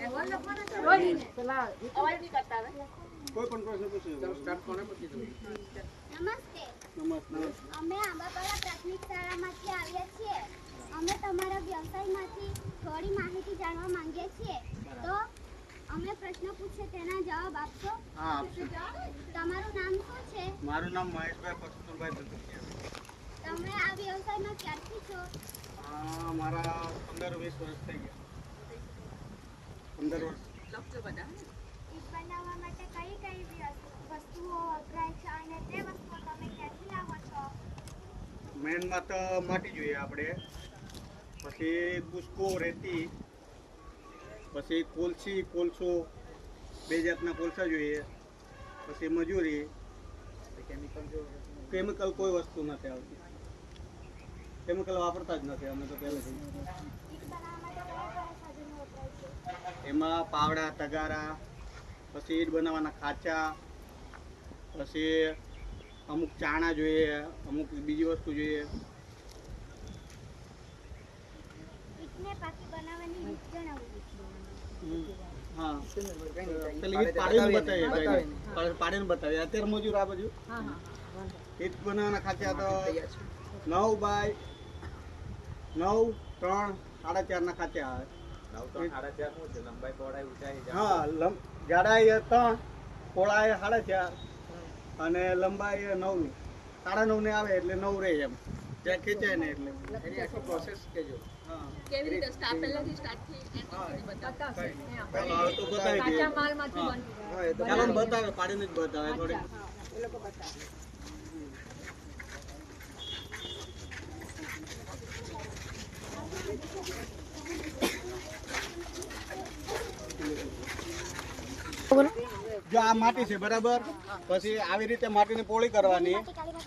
કોઈ પણ પ્રશ્ન પૂછી લો. સ્ટાર્ટ કોને પૂછી દો. નમસ્તે. નમસ્તે. અમે આંબાપાડા પ્રાથમિક શાળામાંથી આવ્યા છીએ. અમે તમારા વ્યવસાયમાંથી થોડી માહિતી જાણવા માંગીએ છીએ. તો અમે પ્રશ્ન પૂછીએ તેના જવાબ આપશો? હા, આપશું. તમારું નામ શું છે? મારું નામ મહેશભાઈ પરસુભાઈ દુધુકિયા. તમે આ વ્યવસાયમાં ક્યારથી છો? મારા 15-20 વર્ષ થઈ ગયા. 15 વર્ષ. ઈટ બનાવવા માટે કઈ કઈ વસ્તુઓ વપરાય છે અને તે વસ્તુઓ તમે ક્યાંથી લાવો છો? મેનમાં તો માટી જોઈએ આપણે, પછી બુસકો, રેતી, પછી કોલસો, 2 જાતના કોલસા જોઈએ, પછી મજૂરી. કેમિકલ કોઈ વસ્તુ નથી આવતી. કેમિકલ વાપરતા જ નથી અમે તો પહેલેથી. ઈટ બનાવવા માટે કયા કયા સાધનો વપરાય છે? એમાં પાવડા, તગારા, પછી ઈટ બનાવવાના ખાચા, પછી અમુક ચાણા જોઈએ, અમુક બીજી વસ્તુ જોઈએ. ઈટને પાકી બનાવવાની રીત જણાવો. હા, પેલી ઈટ પાડીને બતાવીએ. અત્યારે મજૂર આ બાજુ ઈટ બનાવવાના ખાચા તો 9 બાય 9, 3, 4.5 ના ખાચા આવે. 9, 3, 4.5 શું છે? લંબાઈ પહોળાઈ ઊંચાઈ હા, જાડાઈ 3, પહોળાઈ 4.5 અને લંબાઈ 9 ની. 9.5 ને આવે એટલે 9 રહે એમ. ત્યાં ખેંચાય ને એટલે એની આખો પ્રોસેસ કેજો. કેવી રીતે સ્ટાર્ટ પહેલાથી સ્ટાર્ટ થી એન્ડ સુધી બતાવશે. તો બતાવી દઈએ. કાચા માલમાંથી બને. ચાલો ને બતાવે, પાડીને જ બતાવે થોડી. એ લોકો બતાવે. જો આ માટી છે બરાબર, પછી આવી રીતે માટીને પોળી કરવાની,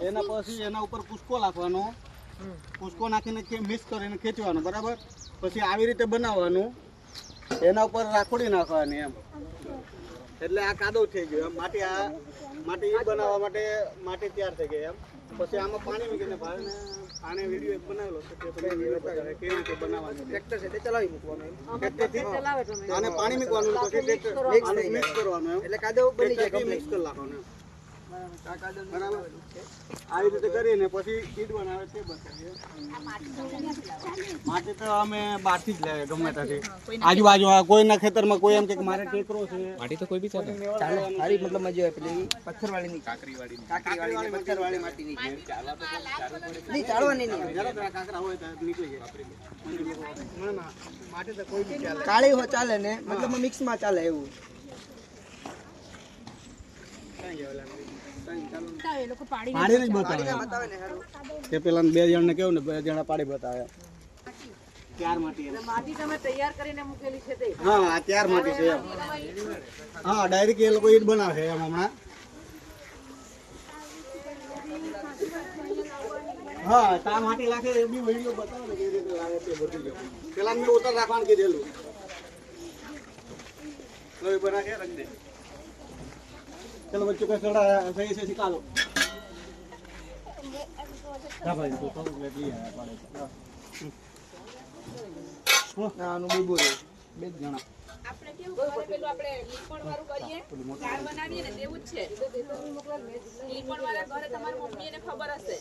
એના પછી એના ઉપર કુસકો નાખવાનો, કુસકો નાખીને મિક્સ કરીને ખેંચવાનું બરાબર. પછી આવી રીતે બનાવવાનું, એના ઉપર રાખોડી નાખવાની એમ, એટલે આ કાદવ થઈ ગયો એમ. માટી બનાવવા માટે માટી તૈયાર થઈ ગઈ એમ. પછી આમાં પાણી મૂકીને પાણી વિડીયો બનાવેલો છે તે તમને વિડીયો બતાવે કેવી રીતે બનાવવાનું. ટ્રેક્ટર છે તે ચલાવી મૂકવાનું, ટ્રેક્ટરથી આને પાણી મૂકવાનું, પછી ટ્રેક્ટર મિક્સ કરવાનું એમ, એટલે કાદવ બની જાય, મિક્સ કરી નાખવાનું એમ. બરાબર, આવી રીતે કરીને પછી ઈટ બનાવે તે બતાવીએ. માટી તો અમે બહારથી જ લાવીએ ગમે ત્યાંથી, આજુબાજુ કોઈના ખેતરમાં કોઈ એમ કે મારે ટેકરો છે. માટી તો કોઈ બી ચાલે, સારી મતલબ મજા આવે. પેલી પથ્થરવાળીની કાકરીવાળી પથ્થરવાળી માટીની છે. નહીં ચાલવાની નહીં, જરા કાકરા હોય તો નીકળી જાય. ના ના, માટી તો કોઈ બી ચાલે, કાળી હોય ચાલે ને, મતલબ મિક્સમાં ચાલે એવું. પાડીને જ બતાવે કે પેલા 2 જણને કેવું ને 2 જણા પાડી બતાવે. ત્યાર માટી તમે તૈયાર કરીને મૂકેલી છે તે? હા, આ ત્યાર માટી છે એમ. હા, ડાયરેક્ટ એ લોકો ઈટ બનાવે એમ. હમણાં હા, તા માટી લાગે એ બી વિડીયો બતાવે ને કેવી રીતે લાગે તે બધું. પેલા મેં ઉતર રાખવાનું કીધેલું, લોહી બના કે રખ દે. चलो बच्चों का थोड़ा सही से सिखा लो. हाँ भाई, तो ले लिया है पाड़े का. ना नु बीबो रे 2 जણા. આપણે કેવું ઘરે પેલું આપણે લીપણ વાળું કરીએ, ઝાડ બનાવીએ ને તેવું જ છે. લીપણ વાળા ઘરે તમારી મમ્મીને ખબર હશે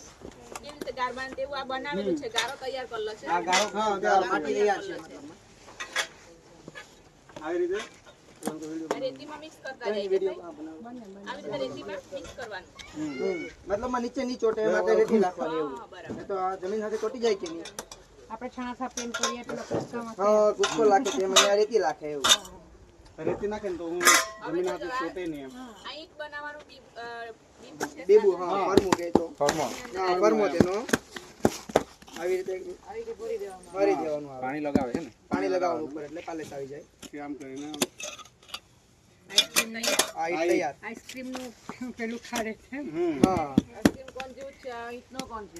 કેવી રીતે ગાર બાંધે, તેવું આ બનાવેલું છે. ગારો તૈયાર કરેલો છે. આ ગારો હા, ગારો માટી તૈયાર છે મતલબ. આવી રીતે રેતીમાં મિક્સ કરતા જઈએ. આવી રીતે રેતીમાં મિક્સ કરવાનું. મતલબ માં નીચે ની ચોટે માટે રેતી નાખવાની એવું. બરાબર. તો આ જમીન સાથે ચોટી જાય કે નહીં? આપણે છાણા થાપીને કરીએ પેલા કુસ્કામાં. હા, કુસ્કો લાગે છે એમાં રેતી નાખે એવું. રેતી નાખે ને તો હું જમીન સાથે ચોટે નહીં એમ. આ ઈંટ બનાવવાનું બેબુ હા, ફરમો કે તો ફરમો. હા, ફરમો તેનો આવી રીતે ભરી દેવાનું આવે. પાણી લગાવે છે ને, પાણી લગાવવાનું ઉપર એટલે પાલેસ આવી જાય. આમ કરીને આઈસ્ક્રીમ નું પેલું ખાડે છે. હા, આઈસ્ક્રીમ કોણ જેવું છે, આ ઈંટનો કોણ છે.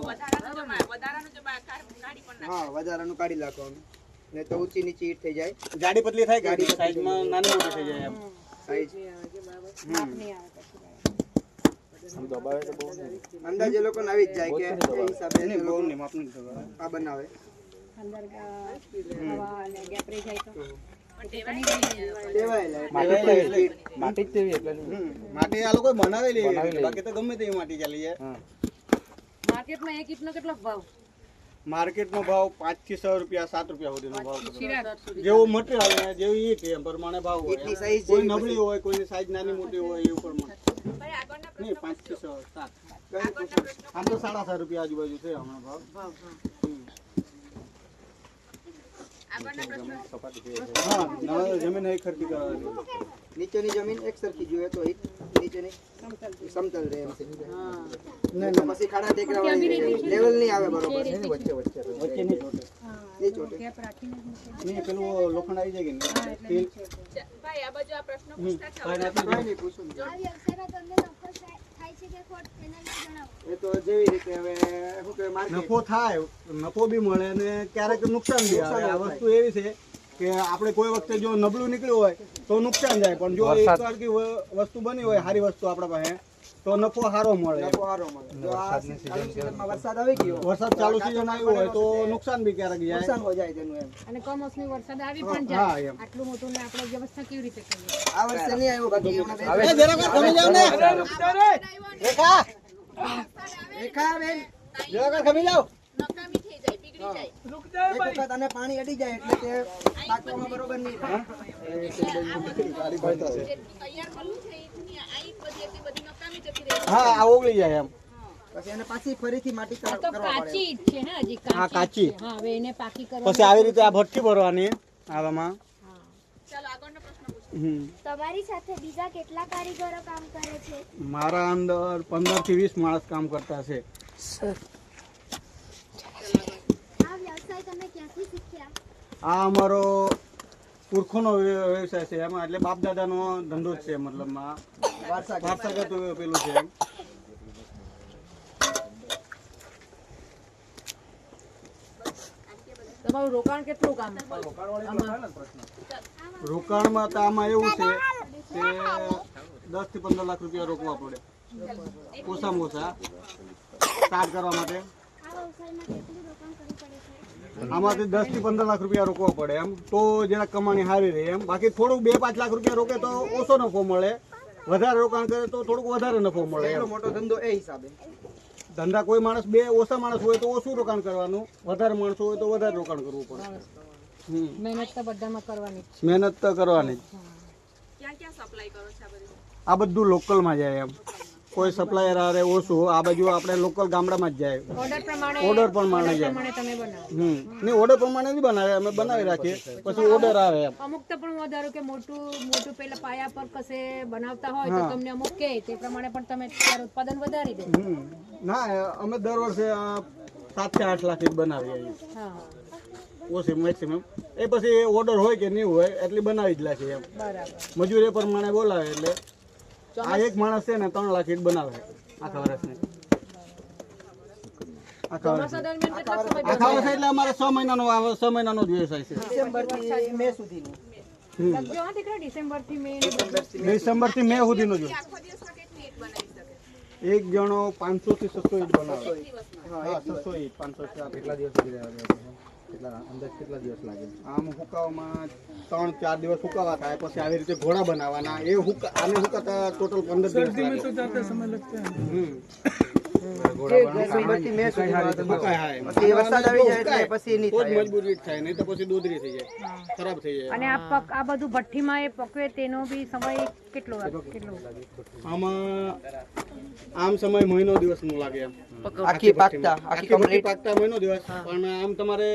વધારાનું જમા કાઢી પણ નાખે. હા, વધારાનું કાઢી નાખવાનું ને તો ઊંચી નીચે ઈટ થઈ જાય. જાડી પતલી થાય, ગાડી સાઈઝમાં નાની મોટી થઈ જાય એમ. સાઈઝ અંદાજે લોકો આવી જ જાય કે એ હિસાબે આ બનાવે. અંદર હવા અને ગેપ રહી જાય તો પણ ટેવાય માટી જ તેવી એટલે માટી આ લોકો બનાવેલી બાકી તો ગમે તેવી માટી ચાલી જાય. માર્કેટમાં એક ઈંટનો કેટલો ભાવ? માર્કેટનો ભાવ 5 થી 6 રૂપિયા 7 રૂપિયા સુધીનો ભાવ છે. જેવું મટીરિયલ ને જેવી ઈટ એમ પ્રમાણે ભાવ હોય. કોઈ નબળી હોય, કોઈની સાઈઝ નાની મોટી હોય એવું પ્રમાણે. ભાઈ આગળના નહીં 5 થી 6 7 આમ તો 7.5 રૂપિયા આજુબાજુ છે હમણાં ભાવ. આગળના પ્રશ્ન હા, નવા જમીન એક ખર્ચી કરવાની. નીચેની જમીન એક સરખી જોઈએ તો ઈટ નીચેની સમતલ રહે એમ છે. નહીં, તો પછી ખાડા ટેકરાવાળી લેવલ નહીં આવે બરોબર. વચ્ચે નહીં ચોટે. નહીં ચોટે. નહીં પેલું લોખંડ આવી જાય કે નહીં? ભાઈ આ બાજુ આ પ્રશ્ન પૂછતા છો કાંઈ નથી. કાંઈ નહીં પૂછું. આ વ્યવસાયમાં તમને નફો થાય છે કે ખોટ તેના વિશે જણાવો. એ તો જેવી રીતે હવે શું કહેવાય માર્કેટ નફો થાય, નફો બી મળે અને ક્યારેક નુકસાન બી આવે. આ વસ્તુ એવી છે કે આપણે કોઈ વખતે જો નબળું નીકળ્યું હોય તો નુકસાન જાય, પણ જો એક સરખી વસ્તુ બની હોય સારી વસ્તુ આપણા પાસે તો નફો સારો મળે. નફો સારો મળે. જો આ સીઝનમાં વરસાદ આવી ગયો, વરસાદ ચાલુ સિઝન આવ્યું હોય તો નુકસાન બી ક્યારેક જાય. નુકસાન હો જાય તેનું એમ. અને કમોસમી વરસાદ આવી પણ હા જાય. એમ. આટલું મોટું ને આપણે વ્યવસ્થા કેવી રીતે કરીએ? આ વર્ષે નહીં આવ્યો બાકી હમણાં બે- એ જરાક વાર ખમી જાઓ ને. રેખા, રેખા બેન, જરાક વાર ખમી જાઓ. નકામી થઈ જાય પીગળી જાય એક વખત આને પાણી અડી જાય એટલે તે પાકવામાં બરોબર નહીં થાય. ગાડી ભાઈ થશે. જેટલું તૈયાર કરવું છે ઈટની આ ઈટ બધી એટલી બધી નકામી જતી રહે હા, આ ઓગળી જાય એમ. પછી એને પાછી ફરીથી માટી આ તો કરવા પડે. કાચી ઈંટ છે ને હજી હા, કાચી. હા, હવે એને પાકી પછી કરવા આવી રીતે આ ભઠ્ઠી ભરવાની આવામાં. ચાલો આગળનો પ્રશ્ન પૂછો તમારી સાથે બીજા કેટલા કારીગરો કામ કરે છે? મારા અંદર 15 થી 20 માણસ કામ કરતા છે. આ વ્યવસાય તમે ક્યાંથી શીખ્યા? આ અમારો પુરખોનો વ્યવસાય છે એમાં, એટલે બાપ દાદાનો ધંધો જ છે, મતલબમાં વારસાગત પેલું છે એમ. તમારું રોકાણ કેટલું કામ રોકાણમાં તો આમાં એવું છે કે 10 થી 15 લાખ રૂપિયા રોકવા પડે ઓછામાં ઓછા સ્ટાર્ટ કરવા માટે. આ વ્યવસાયમાં કેટલું રોકાણ કરવું પડે છે? આમાંથી 10 થી 15 લાખ રૂપિયા રોકવા પડે એમ, તો જરાક કમાણી સારી રહે એમ. બાકી થોડુંક 2-5 લાખ રૂપિયા રોકે તો ઓછો નફો મળે, વધારે રોકાણ કરે તો થોડુંક વધારે નફો મળે એટલો એમ. મોટો ધંધો એ હિસાબે. ધંધા કોઈ માણસ ઓછા માણસ હોય તો ઓછું રોકાણ કરવાનું, વધારે માણસો હોય તો વધારે રોકાણ કરવું પડે. મહેનત તો બધામાં કરવાની જ. મહેનત તો કરવાની જ. ક્યાં ક્યાં સપ્લાય કરો છો આ બધું આ બધું લોકલમાં જાય એમ, કોઈ સપ્લાયર આરે ઓછું, આ બાજુ આપણે લોકલ ગામડામાં જ જાય. ઓર્ડર પ્રમાણે ઓર્ડર પ્રમાણે જાય. પ્રમાણે તમે બનાવો. નહીં, ઓર્ડર પ્રમાણે જ બનાવે, અમે બનાવી રાખીએ, પછી ઓર્ડર આવે એમ. અમુક તો પણ વધારો કે મોટું પેલા પાયા પર કશે બનાવતા હોય તો તમને અમુક કહે તે પ્રમાણે પણ તમે ત્યારે ઉત્પાદન વધારી દે. ના, અમે દર વર્ષે 7 થી 8 લાખ બનાવીએ છીએ. હા, ઓછી મેક્સિમમ. એ પછી ઓર્ડર હોય કે નહીં હોય એટલી બનાવી જ રાખીએ એમ. બરાબર. મજૂરી પ્રમાણે બોલાવે એટલે આ એક માણસ છે ને 3 લાખ ઈંટ બનાવે આખા વર્ષની. ચોમાસા દરમિયાન કેટલા સમય આખા વર્ષ એટલે અમારે 6 મહિનાનો આવે, 6 મહિનાનો જ વ્યવસાય છે. ડિસેમ્બરથી મે સુધીનું. લગજો હા દીકરા, ડિસેમ્બર થી મે ડિસેમ્બર થી મે સુધીનો જ. આખો દિવસમાં કેટલી ઈટ બનાવી શકે એક જણો 500 થી 600 ઈંટ બનાવે. હા, હા, 600 ઈંટ 500 થી કેટલા દિવસ સુધી રહેવાનું? અંદાજ કેટલા દિવસ લાગે? આમ હુકાવામાં 3-4 દિવસ હુકાવા થાય, પછી આવી રીતે ઘોડા બનાવવાના. એ આને હુકાતા ટોટલ 15 દિવસ લાગે. ડિસેમ્બરથી મે સુધીનો આ ધંધો. હુકાય, હા, એમ. પછી વરસાદ આવી જાય એટલે હુકાય, પછી નહીં તો જ થાય. મજબૂત ઈંટ થાય, નહીં તો પછી દોદરી થઈ જાય, ખરાબ થઈ જાય. અને આ બધું ભઠ્ઠીમાં એ પકવે તેનો બી સમય કેટલો આમાં આમ સમય મહિનો દિવસનો લાગે એમ. આખી પાકતા આખી ભઠ્ઠી પાકતા મહિનો દિવસ, પણ આમ તમારે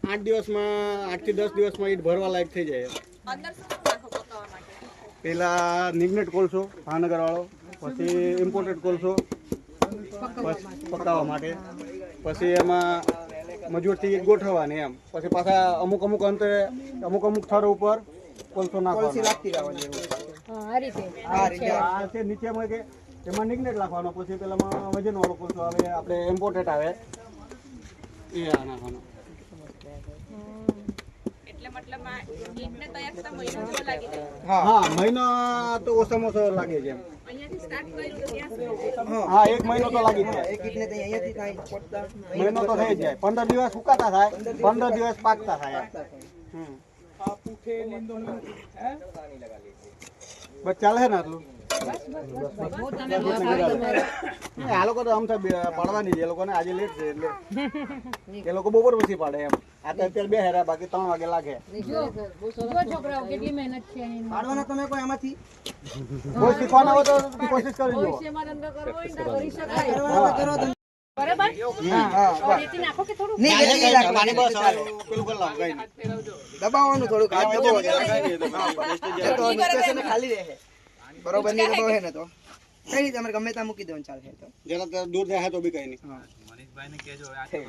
8 દિવસમાં 8 થી 10 દિવસમાં ઈંટ ભરવા લાયક થઈ જાય. અંદર શું નાખો પકાવવા માટે પેલા નિગ્નેટ કોલસો ભાવનગર વાળો, પછી ઇમ્પોર્ટેડ કોલસો પછી પકાવવા માટે, પછી એમાં મજૂરથી ઈંટ ગોઠવવાની એમ, પછી પાછા અમુક અંતરે અમુક થર ઉપર કોલસો કોલસી નાખવાનો. લાગતી રહેવાની એવું. આ રીતે આ રીતે આ છે નીચેમાં કે એમાં નિગ્નેટ નાખવાનો, પછી પેલામાં વજન વાળો કોલસો આવે, આપણે ઇમ્પોર્ટેડ આવે એ આ નાખવાનો. એટલે મતલબ આ ઈટને તૈયાર થતા મહિનો જેવો લાગી જાય હા, મહિના તો ઓછામાં ઓછો લાગે છે એમ. અહીંયાથી સ્ટાર્ટ કર્યું તો ત્યાં સુધી હા, 1 મહિનો તો લાગી જ જાય. એક ઈંટને ત્યાં અહીંયાથી થાય પોતતા. મહિનો તો થઈ જ જાય. 15 દિવસ સુકાતા થાય, 15 દિવસ પાકતા થાય. બસ ચાલે છે ને આટલું આ લોકો તો આમ પાડવાની છે એ લોકોને આજે લેટ છે એટલે એ લોકો બપોર પછી પાડે એમ આ તો અત્યારે 2 હેરા બાકી 3 વાગે લાગે જો છોકરાઓ કેટલી મહેનત છે એની પાડવાના તમે કોઈ આમાંથી કોઈ શીખવાના હોય તો કોશિશ કરી જુઓ ભવિષ્યમાં ધંધો કરવો હોય ને તો કરી શકાય કરો તમે. બરાબર હા રેતી નાખો કે થોડું નહીં રેતી નાખો. પાણી બસ આવે પેલું કરી લાવો કઈ નહીં દબાવવાનું થોડુંક હાથ દબાવો કઈ નહીં તો નીચે છે ને ખાલી રહે બરોબર નહીં દબાવો હે ને તો કઈ નહીં તમારે ગમે ત્યાં મૂકી દેવાનું ચાલશે તો જરા દૂર જાય તો બી કઈ નહીં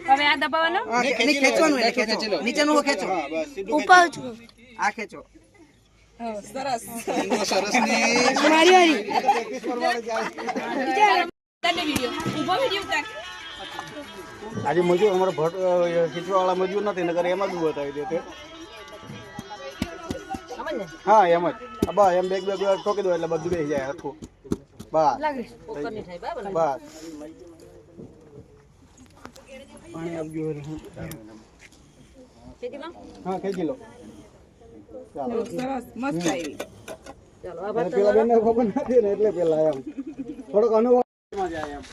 હવે આ દબાવવાનો હા, નહીં, ખેંચવાનું એટલે ખેંચો નીચેનું હો ખેંચો હા બસ સીધું આ ખેંચો સરસ આજે મજૂર અમારો ભટ્ટ ખીચવા વાળા મજૂર નથી નકર એમાં બી બતાવી દેતે હા એમ જ બસ એમ બેગ ઠોકી દો એટલે બધું બેસી જાય આખું બસ બસ પાણી આપજો હા ખેંચી લો ચાલો મસ્ત આવી પેલા બેન ખબર નથી ને એટલે પેલા એમ થોડોક અનુભવ જાય એમ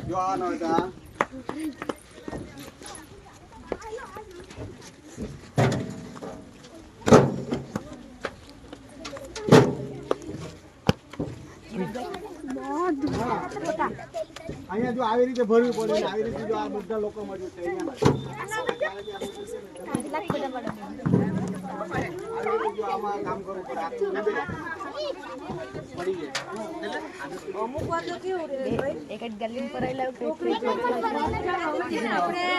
જો આ નો હતા અહીંયા જો આવી રીતે ભરવી પડે ને આવી રીતે જો આ બધા લોકો મજૂર છે જો આમાં કામ કરવું પડે આટલું નહીં પડી જાય અમુક વાર તો કેવું એક જ ગલી પર આપણે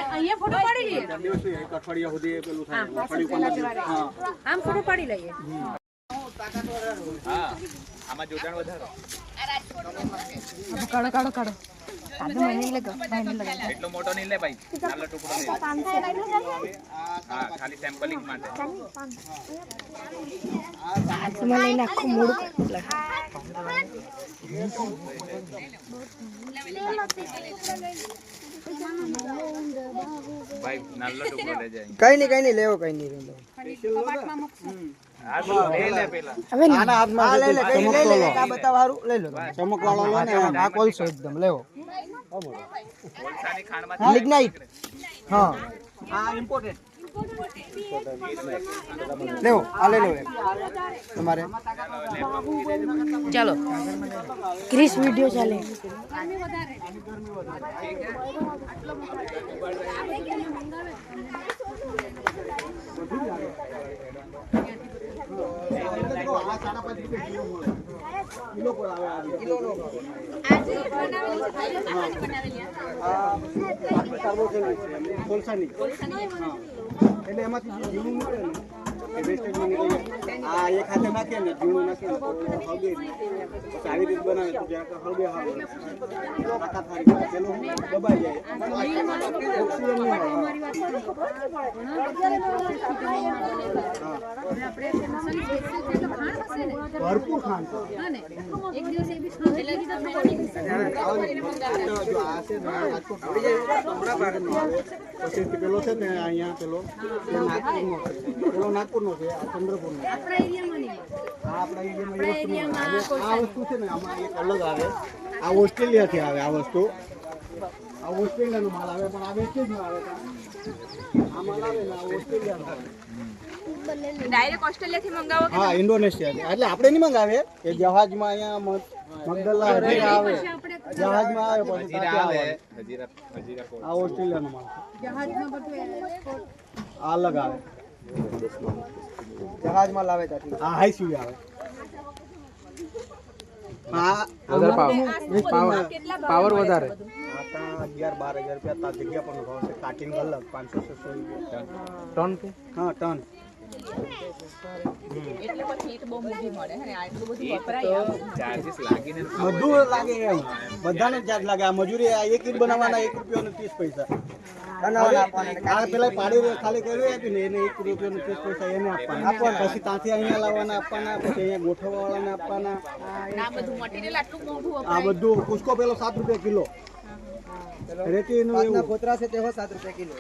અહીંયા ફોટો પાડી લઈએ દિવસે એક અઠવાડિયા સુધી પેલું થાય અઠવાડિયું 15 દિવસ હા આમ ફોટો પાડી લઈએ એટલો મોટો નહીં લે ભાઈ નાનો ટુકડો લે હા ખાલી સેમ્પલિંગ માટે ભાઈ નાનો ટુકડો લે જાય કઈ નહીં લેવો કઈ નહીં આ તો લે લે પેલા આના હાથમાં લે લે કઈ લઈ લે આ બતાવવાનું લઈ લો ચમકવાળો લો ને આ કોલસો એકદમ લેવો કોલસાની ખાણમાં લિગ્નાઇટ હા આ ઇમ્પોર્ટેન્ટ લેવો આ લઈ લો એક. તમારે ચાલો ક્રિસ વિડિયો ચાલે કિલો પર આવે આ કિલોનો કોલસાની હા એટલે એમાંથી ઝીણું મળે ને એ વેસ્ટેજમાં નીકળી જાય આ એક હાથે નાખીએ ને ઝીણું નાખીએ ને તો હળગે પછી આવી રીતે બનાવે તો જ્યાં હળગે હાવે આખા થાળી પેલું દબાઈ જાય ઓક્સિજન નહીં મળે ભરપૂર ખાંડ એક દિવસ એ બી ખાંડ પછી પેલો છે ને અહીંયા પેલો નાગપુરનો છે આ ચંદ્રપુરનો આપણા એરિયામાં નહીં આ આપણા એરિયામાં આ વસ્તુ છે ને આમાં એક અલગ આવે આ ઓસ્ટ્રેલિયાથી આવે આ વસ્તુ આ ઓસ્ટ્રેલિયાનો માલ આવે પણ આ વેસ્ટેજનો આવે આ માલ આવે ને આ ઓસ્ટ્રેલિયાનો આવે ડાયરેક્ટ ઓસ્ટ્રેલિયાથી મંગાવો કે હા ઇન્ડોનેશિયા એટલે આપણે નહીં મંગાવે એ જહાજમાં અહીંયા મગદલ્લા હજીરા આવે જહાજમાં આવે પછી ત્યાંથી આવે આ ઓસ્ટ્રેલિયાનો માલ છે જહાજમાં બધું આ અલગ આવે જહાજમાં લાવે ત્યાંથી આ હાઈ સીવી આવે હા પાવર વધારે આ 11-12 હજાર રૂપિયા જગ્યા પરનો ભાવ છે કાટિંગ અલગ 500-600 રૂપિયા ટન કે હા ટન એટલે પછી ઈટ બહુ મોંઘી મળે હે ને આટલું બધું વપરાય ચાર્જીસ લાગીને બધું લાગે એમ બધાને ચાર્જ લાગે આ મજૂરી આ એક ઈટ બનાવવાના 1 રૂપિયો ને 30 પૈસા આ પેલા પાડી ખાલી કરી આપી ને એને 1 રૂપિયો ને 30 પૈસા એને આપવાના પછી ત્યાંથી અહીંયા લાવવાના આપવાના પછી અહીંયા ગોઠવવા વાળાને આપવાના આ બધું મટીરીયલ આટલું મોંઘું આ બધું કુસ્કો પેલો 7 રૂપિયા કિલો રેતીનું એવું પોતરા છે તે 7 રૂપિયા કિલો